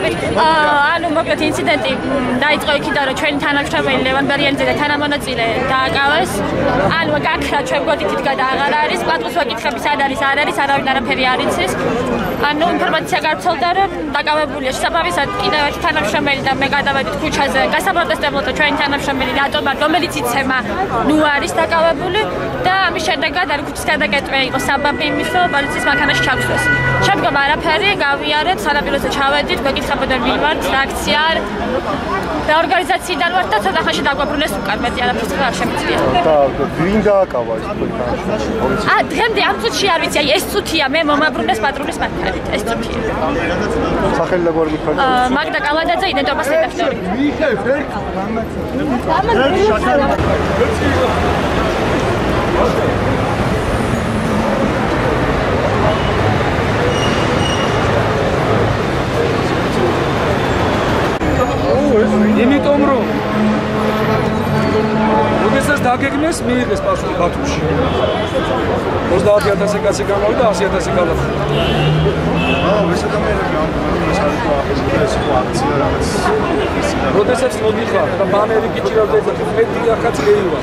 დაახლოებით ანუ მოკლედ ინციდენტი დაიწყო იქიდან რომ ჩვენი თანამშრომელი ლევან ბერიანიძე და თანამონაწილე დააკავეს. ანუ გაქრა ჩვენ გვგონით იდგა და აღარ არის. პატრონს ვაკითხები სად არის არ არის არავინ არაფერი არ იცის. ანუ ინფორმაცია გავრცელდა რომ დაკავებულია შესაბამისად კიდევ ერთი თანამშრომელი და მე გადავედით ქუჩაზე გასაპროტესტებლად ჩვენი თანამშრომელი რატომა რომელიც იცემა ნუ არის დაკავებული და ამის შედეგად არ ქუჩის გადაკეტვა იყო საბაბი იმის რომ პოლიციის მანქანაში ჩაგსვეს. შემდგომ არაფერი გავიარეთ სანაპიროზე ჩავედით გვეკითხებოდნენ ვინ ვართ რეაქცია და ორგანიზაციიდან ვართ და ცოტა ხანში დაგვაბრუნეს უკან მეტი არაფერს არ შემიძლია. და ვინ დააკავა ეს პოლიცია? დღემდე ამ წუთში არ ვიცი, აი ეს წუთია მე მომაბრუნეს პატრულის მანქანით, ეს წუთია. სახელი და გვარი მითხრა? მაგდა კალადაძე იდენტობას რედაქტორი. იმიტომ რომ როდესაც დაგეგმეს მიიღეს პასუხი ბათუმში 30000 კაცი გამოვიდა 100000 გადახდა. ეს ადამიანები ამ ეს აქცია რაღაც როდესაც მოდიხარ და ბანერი გიჭირავდა ეს მეტი ახაც გეივა